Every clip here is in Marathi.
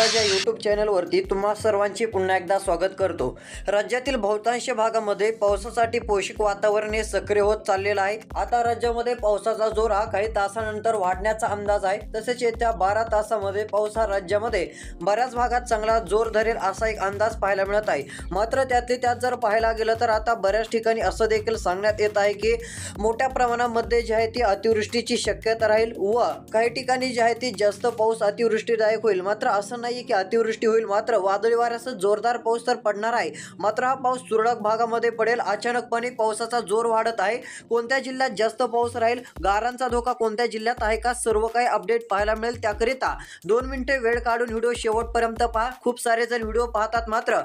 अंदाज या यूट्यूब चॅनलवरती तुम्हा सर्वांचे पुन्हा एकदा स्वागत करतो। राज्यातील बहुतांश भागामध्ये पावसासाठी पोषक वातावरण हे सक्रिय होत चाललेलं आहे। आता राज्यामध्ये पावसाचा जोर हा काही तासानंतर वाढण्याचा अंदाज आहे। तसेच येत्या 12 तासामध्ये पाऊस हा राज्यामध्ये बऱ्याच भागात चांगला जोर धरेल असा एक अंदाज पाहायला मिळत आहे। मात्र त्यातले त्यात जर पाहायला गेलं तर आता बऱ्याच ठिकाणी असं देखील सांगण्यात येत आहे की मोठ्या प्रमाणामध्ये जे आहे ती अतिवृष्टीची शक्यता राहील व काही ठिकाणी जे आहे ती जास्त पाऊस अतिवृष्टीदायक होईल। मात्र असं नाही की अतिवृष्टी होईल, मात्र वादळी वाऱ्यासह जोरदार पाऊस तर पडणार आहे। मात्र हा पाऊस तुरळक भागामध्ये पडेल। अचानकपणे पावसाचा जोर वाढत आहे। कोणत्या जिल्ह्यात जास्त पाऊस राहील, गारांचा धोका कोणत्या जिल्ह्यात आहे का, सर्व काही अपडेट पाहायला मिळेल। त्याकरिता 2 मिनिटे वेळ काढून व्हिडिओ शेवटपर्यंत पहा। खूप सारे जण व्हिडिओ पाहतात मात्र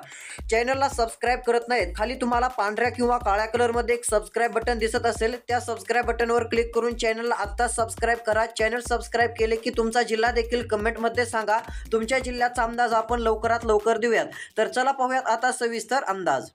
चॅनलला सबस्क्राइब करत नाहीत। खाली तुम्हाला पांढऱ्या किंवा काळ्या कलरमध्ये एक सबस्क्राइब बटन दिसत असेल, त्या सबस्क्राइब बटनवर क्लिक करून चॅनलला आता सबस्क्राइब करा। चॅनल सबस्क्राइब केले की तुमचा जिल्हा देखील कमेंटमध्ये सांगा। तुमच्या जिल्ह्याचा अंदाज आपण लवकरात लवकर देऊयात। तर चला पाहूयात आता सविस्तर अंदाज।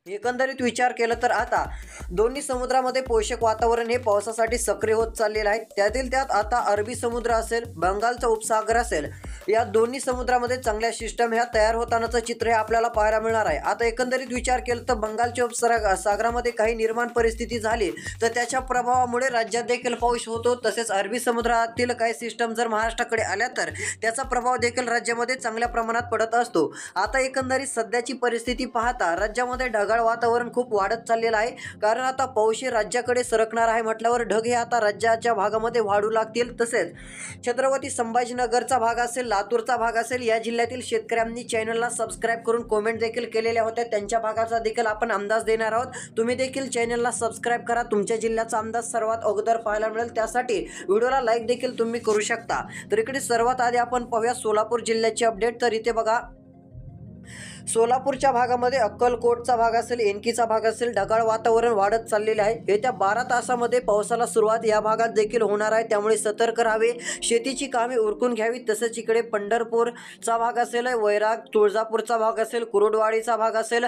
एकंदरीत विचार केला तर आता दोन्ही समुद्रामध्ये पोषक वातावरण हे पावसासाठी सक्रिय होत चाललेलं आहे। त्यातील त्यात आता अरबी समुद्र असेल, बंगालचा उपसागर असेल, या दोन्ही समुद्रामध्ये चांगल्या सिस्टम ह्या तयार होतानाचं चित्र हे आपल्याला पाहायला मिळणार आहे। आता एकंदरीत विचार केला तर बंगालच्या उपसागरामध्ये काही निर्माण परिस्थिती झाली तर त्याच्या प्रभावामुळे राज्यात देखील पाऊस होतो। तसेच अरबी समुद्रातील काही सिस्टम जर महाराष्ट्राकडे आल्या तर त्याचा प्रभाव देखील राज्यामध्ये चांगल्या प्रमाणात पडत असतो। आता एकंदरीत सध्याची परिस्थिती पाहता राज्यामध्ये ढगाळ वातावरण खूप वाढत चाललेलं आहे। कारण आता पाऊस राज्याकडे सरकणार आहे म्हटल्यावर ढग हे आता राज्याच्या भागामध्ये वाढू लागतील। तसेच छत्रपती संभाजीनगरचा भाग असेल, लातूरचा भाग असेल, या जिल्ह्यातील शेतकऱ्यांनी चॅनलला सबस्क्राइब करून कमेंट देखील केलेल्या होत्या। त्यांच्या भागाचा देखील आपण अंदाज देणार आहोत। तुम्ही देखील चॅनलला सबस्क्राइब करा, तुमच्या जिल्ह्याचा अंदाज सर्वात अगोदर पाहायला मिळेल। त्यासाठी व्हिडिओला लाईक देखील तुम्ही करू शकता। तर इकडे सर्वात आधी आपण पाहूया सोलापूर जिल्ह्याची अपडेट। तर इथे बघा, सोलापूरच्या भागामध्ये अक्कलकोटचा भाग असेल, एनकीचा भाग असेल, ढगाळ वातावरण वाढत चाललेले आहे। येत्या 12 तासामध्ये पावसाला सुरुवात या भागात देखील होणार आहे, त्यामुळे सतर्क राहावे, शेतीची कामे उरकून घ्यावी। तसेच इकडे पंढरपूरचा भाग असेल, वैराग, तुळजापूरचा भाग असेल, कुरुडवाडीचा भाग असेल,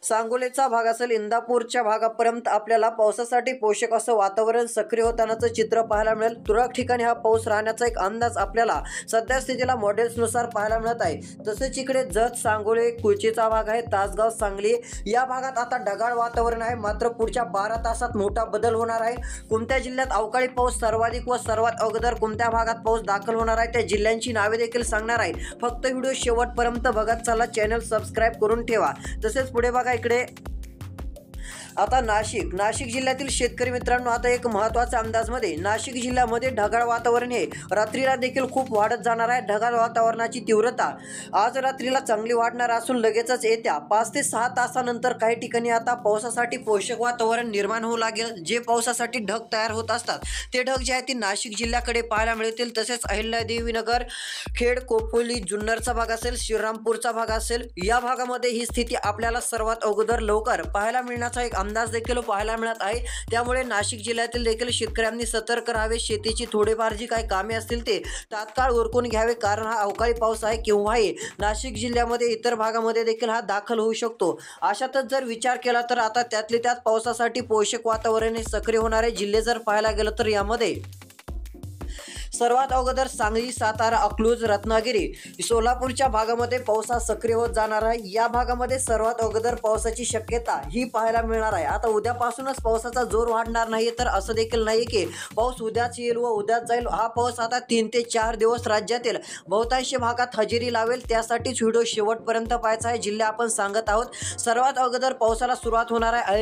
सांगोलेचा भाग असेल, इंदापूरच्या भागापर्यंत आपल्याला पावसासाठी पोषक असं वातावरण सक्रिय होतानाचं चित्र पाहायला मिळेल। तुरळक ठिकाणी हा पाऊस राहण्याचा एक अंदाज आपल्याला सध्या स्थितीला मॉडेल्सनुसार पाहायला मिळत आहे। तसेच इकडे जत, सांगोले, चा भाग आहे, तासगाव, सांगली या भागात आता ढगाळ वातावरण आहे। मात्र पुढच्या 12 तासात मोठा बदल होणार आहे। कोणत्या जिल्ह्यात अवकाळी पाऊस सर्वाधिक व सर्वात अगोदर कोणत्या भागात पाऊस दाखल होणार आहे त्या जिल्ह्यांची नावे देखील सांगणार आहे। फक्त व्हिडिओ शेवटपर्यंत बघत चला, चॅनल सबस्क्राइब करून ठेवा। तसेच पुढे बघा, इकडे आता नाशिक जिल्ह्यातील शेतकरी मित्रांनो, आता एक महत्त्वाचा अंदाजमध्ये नाशिक जिल्ह्यामध्ये ढगाळ वातावरण हे रात्रीला देखील खूप वाढत जाणार आहे। ढगाळ वातावरणाची तीव्रता आज रात्रीला चांगली वाढणार असून लगेचच येत्या 5 ते 6 तासानंतर काही ठिकाणी आता पावसासाठी पोषक वातावरण निर्माण होऊ लागेल। जे पावसासाठी ढग तयार होत असतात ते ढग जे आहे ते नाशिक जिल्ह्याकडे पाहायला मिळतील। तसेच अहिल्यादेवीनगर, खेड, खोपोली, जुन्नरचा भाग असेल, श्रीरामपूरचा भाग असेल, या भागामध्ये ही स्थिती आपल्याला सर्वात अगोदर लवकर पाहायला मिळण्याचा एक अंदाज देखील पाहायला मिळत आहे। त्यामुळे नाशिक जिल्ह्यातील देखील शेतकऱ्यांनी सतर्क राहावे, शेतीची थोडेफार जी काही कामे असतील ते तात्काळ उरकून घ्यावे, कारण हा अवकाळी पाऊस आहे, केव्हाही नाशिक जिल्ह्यामध्ये इतर भागामध्ये देखील हा दाखल होऊ शकतो। अशातच जर विचार केला तर आता त्यातले त्यात पावसासाठी पोषक वातावरण हे सक्रिय होणारे जिल्हे जर पाहायला गेलं तर यामध्ये सर्वात अगोदर सांगली, सातारा, अकलूज, रत्नागिरी, सोलापूरच्या भागामध्ये पाऊस हा सक्रिय होत जाणार आहे। या भागामध्ये सर्वात अगोदर पावसाची शक्यता ही पाहायला मिळणार आहे। आता उद्यापासूनच पावसाचा जोर वाढणार नाही, तर असं देखील नाही की पाऊस उद्याच येईल व उद्याच जाईल। हा पाऊस आता 3 ते 4 दिवस राज्यातील बहुतांश भागात हजेरी लावेल। त्यासाठीच व्हिडिओ शेवटपर्यंत पाहायचा आहे। जिल्हे आपण सांगत आहोत। सर्वात अगोदर पावसाला सुरुवात होणार आहे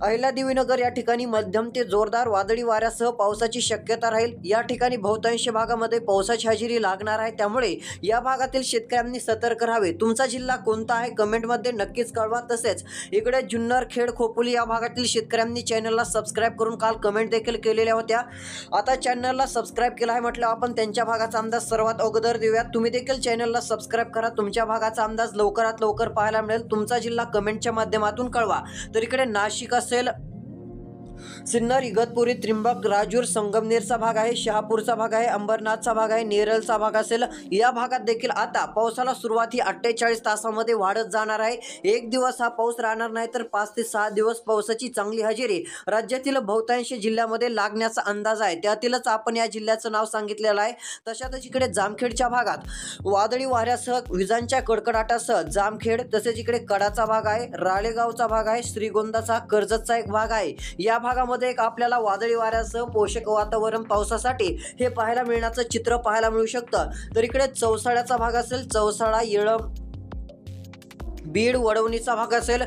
अहिल्यादेवीनगर या ठिकाणी मध्यम ते जोरदार वादळी वाऱ्यासह पावसाची शक्यता राहील। या ठिकाणी बहुतांश भागामध्ये पावसाची हजेरी लागणार आहे, त्यामुळे या भागातील शेतकऱ्यांनी सतर्क राहावे। तुमचा जिल्हा कोणता आहे कमेंटमध्ये नक्कीच कळवा। तसेच इकडे जुन्नर, खेड, खोपोली या भागातील शेतकऱ्यांनी चॅनलला सबस्क्राइब करून काल कमेंट देखील केलेल्या होत्या। आता चॅनलला सबस्क्राइब केला आहे म्हटलं आपण त्यांच्या भागाचा अंदाज सर्वात अगोदर देऊयात। तुम्ही देखील चॅनलला सबस्क्राइब करा, तुमच्या भागाचा अंदाज लवकरात लवकर पाहायला मिळेल। तुमचा जिल्हा कमेंटच्या माध्यमातून कळवा। तर इकडे नाशिक असेल, सिन्नर, इगतपुरी, त्रिंबक, राजूर, संगमनेरचा भाग आहे, शहापूरचा भाग आहे, अंबरनाथचा भाग आहे, नेरळचा भाग असेल. या भागात देखील आता पावसाला सुरुवात ही 48 तासामध्ये वाढत जाणार आहे. एक दिवस हा पाऊस राहणार नाही तर 5 ते 6 दिवस पावसाची चांगली हजेरी राज्यातील बहुतांश जिल्ह्यामध्ये लागण्याचा अंदाज आहे. त्यातीलच आपण या जिल्ह्याचं नाव सांगितलेलं आहे. तशातच इकडे जामखेडच्या भागात वादळी वाऱ्यासह विजांच्या कडकडाटासह जामखेड, तसेच इकडे कडाचा भाग आहे, राळेगावचा भाग आहे, श्रीगोंदाचा, कर्जतचा एक भाग आहे. या भागामध्ये एक आपल्याला वादळी वाऱ्यासह पोषक वातावरण पावसासाठी हे पाहायला मिळण्याचं चित्र पाहायला मिळू शकतं. तर इकडे चौसाळ्याचा भाग असेल, चौसाळा, येळंब, बीड, वडवणीचा भाग असेल,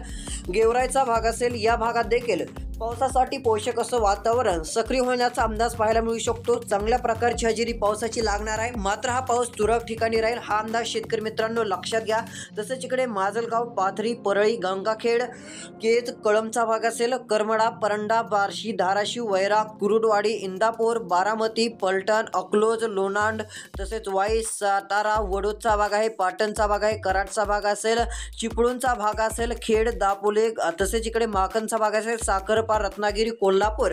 गेवराईचा भाग असेल. या भागात देखील पावसासाठी पोषक असं वातावरण सक्रिय होण्याचा अंदाज पाहायला मिळू शकतो. चांगल्या प्रकारची हजेरी पावसाची लागणार आहे. मात्र हा पाऊस तुरळक ठिकाणी राहील, हा अंदाज शेतकरी मित्रांनो लक्षात घ्या. तसेच इकडे माजलगाव, पाथरी, परळी, गंगाखेड, केज, कळंबचा भाग असेल, करमडा, परंडा, बार्शी, धाराशिव, वैरा, कुरुडवाडी, इंदापूर, बारामती, पलटण, अकलोज, लोणांड, तसेच वाई, सातारा, वडोदचा भाग आहे, पाटणचा भाग आहे, कराडचा भाग असेल, चिपळूणचा भाग असेल, खेड, दापोले, तसेच इकडे माकणचा भाग असेल, साखर, रत्नागिरी, कोल्हापूर,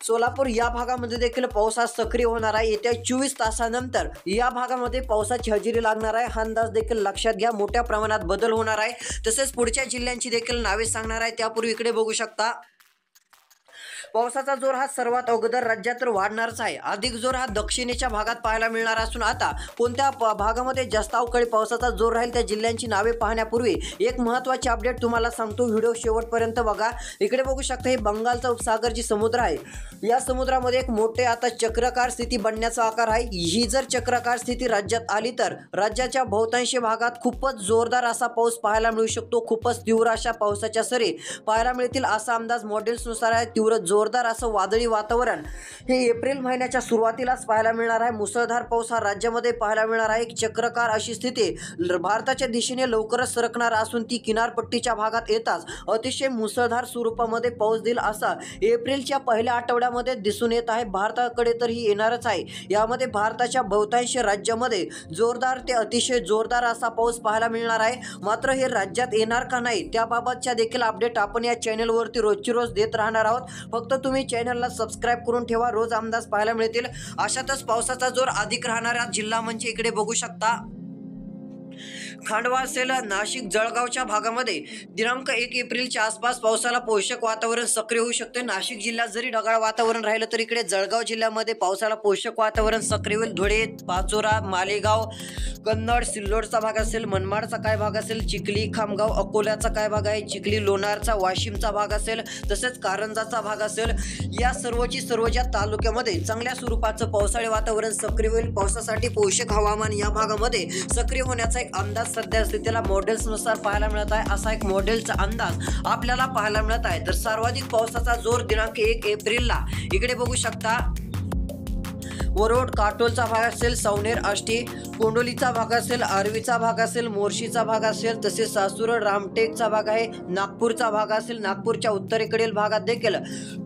सोलापूर या भागामध्ये देखील पाऊस हा सक्रिय होणार आहे. येत्या 24 तासानंतर या भागामध्ये पावसाची हजेरी लागणार आहे. हा अंदाज देखील लक्षात घ्या. मोठ्या प्रमाणात बदल होणार आहे. तसेच पुढच्या जिल्ह्यांची देखील नावे सांगणार आहे. त्यापूर्वी इकडे बघू शकता पावसाचा जोर हा सर्वात अगोदर राज्यात तर वाढणारच आहे. अधिक जोर हा दक्षिणेच्या भागात पाहायला मिळणार असून आता कोणत्या भागामध्ये जास्त अवकाळी पावसाचा जोर राहील त्या जिल्ह्यांची नावे पाहण्यापूर्वी एक महत्त्वाची अपडेट तुम्हाला सांगतो. व्हिडिओ शेवटपर्यंत बघा. इकडे बघू शकता हे बंगालचा उपसागर जी समुद्र आहे, या समुद्रामध्ये एक मोठे आता चक्राकार स्थिती बनण्याचा आकार आहे. ही जर चक्राकार स्थिती राज्यात आली तर राज्याच्या बहुतांश भागात खूपच जोरदार असा पाऊस पाहायला मिळू शकतो. खूपच तीव्र अशा पावसाच्या सरी पाहायला मिळतील असा अंदाज मॉडेल्सनुसार आहे. तीव्र जोरदार असं वादळी वातावरण हे एप्रिल महिन्याच्या सुरुवातीलाच पाहायला मिळणार आहे. मुसळधार पाऊस हा राज्यामध्ये पाहायला मिळणार आहे. एक चक्राकार अशी स्थिती भारताच्या दिशेने लवकरच सरकणार असून ती किनारपट्टीच्या भागात येताच अतिशय मुसळधार स्वरूपामध्ये पाऊस देईल असा एप्रिलच्या पहिल्या आठवड्यामध्ये दिसून येत आहे. भारताकडे तर ही येणारच आहे. यामध्ये भारताच्या बहुतांश राज्यामध्ये जोरदार ते अतिशय जोरदार असा पाऊस पाहायला मिळणार आहे. मात्र हे राज्यात येणार का नाही त्याबाबतच्या देखील अपडेट आपण या चॅनलवरती रोजची रोज देत राहणार आहोत. फक्त तुम्ही चॅनलला सबस्क्राईब करून ठेवा. रोज अंदाज पाहायला मिळतील. अशातच पावसाचा जोर अधिक राहणारा जिल्हा म्हणजे इकडे बघू शकता खांडवा असेल, नाशिक, जळगावच्या भागामध्ये दिनांक 1 एप्रिलच्या आसपास पावसाला पोषक वातावरण सक्रिय होऊ शकते. नाशिक जिल्ह्यात जरी ढगाळ वातावरण राहिलं तर इकडे जळगाव जिल्ह्यामध्ये पावसाला पोषक वातावरण सक्रिय होईल. धुळे, पाचोरा, मालेगाव, कन्नड, सिल्लोडचा भाग असेल, मनमाडचा काय भाग असेल, चिखली, खामगाव, अकोल्याचा काय भाग आहे, चिखली, लोणारचा, वाशिमचा भाग असेल, तसेच कारंजाचा भाग असेल. या सर्वची सर्व ज्या तालुक्यामध्ये चांगल्या स्वरूपाचं पावसाळी वातावरण सक्रिय होईल. पावसासाठी पोषक हवामान या भागामध्ये सक्रिय होण्याचा एक अंदाज सध्या स्थितीला मॉडेल्सनुसार पाहायला मिळत आहे. असा एक मॉडेलचा अंदाज आपल्याला पाहायला मिळत आहे. तर सर्वाधिक पावसाचा जोर दिनांक 1 एप्रिलला इकडे बघू शकता वरोड, काटोलचा भाग असेल, सवनेर, आष्टी, कोंडोलीचा भाग असेल, आर्वीचा भाग असेल, मोर्शीचा भाग असेल, तसेच सासूर, रामटेकचा भाग आहे, नागपूरचा भाग असेल, नागपूरच्या उत्तरेकडील भागात देखील,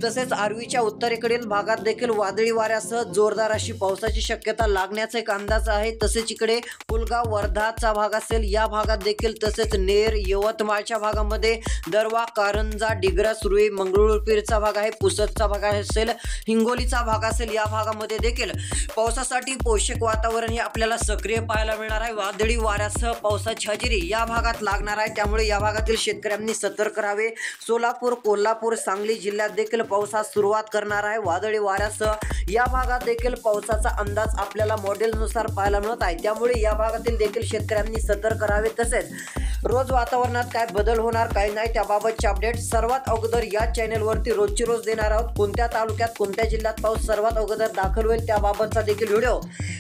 तसेच आर्वीच्या उत्तरेकडील भागात देखील वादळी वाऱ्यासह जोरदार अशी पावसाची शक्यता लागण्याचा एक अंदाज आहे. तसेच इकडे पुलगाव, वर्धाचा भाग असेल या भागात देखील, तसेच नेर, यवतमाळच्या भागामध्ये दरवा, कारंजा, डिग्रस, सुरई, मंगरुळपीरचा भाग आहे, पुसदचा भाग असेल, हिंगोलीचा भाग असेल या भागामध्ये देखील पावसासाठी पोषक वातावरण हे आपल्याला सक्रिय पाहायला मिळणार आहे. वादळी वाऱ्यासह पावसाची हजेरी या भागात लागणार आहे. त्यामुळे या भागातील शेतकऱ्यांनी सतर्क राहावे. सोलापूर, कोल्हापूर, सांगली जिल्ह्यात देखील पावसास सुरुवात करणार आहे. वादळी वाऱ्यासह या भागात देखील पावसाचा अंदाज आपल्याला मॉडेलनुसार पाहायला मिळत आहे. त्यामुळे या भागातील देखील शेतकऱ्यांनी सतर्क राहावे. तसेच रोज वातावरणात काय बदल होणार काय नाही त्याबाबतचे अपडेट सर्वात अगोदर या चॅनलवरती रोजची रोज देणार आहोत. कोणत्या तालुक्यात कोणत्या जिल्ह्यात पाऊस सर्वात अगोदर दाखल होईल त्याबाबतचा देखील व्हिडिओ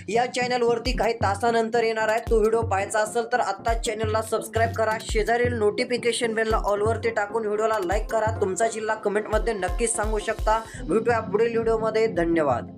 या चॅनलवरती काही तासानंतर येणार आहे. तो व्हिडिओ पाहायचा असेल तर आत्ताच चॅनलला सबस्क्राईब करा. शेजारील नोटिफिकेशन बेलला ऑलवरती टाकून व्हिडिओला लाईक करा. तुमचा जिल्हा कमेंटमध्ये नक्कीच सांगू शकता. भेटूया पुढील व्हिडिओमध्ये. धन्यवाद.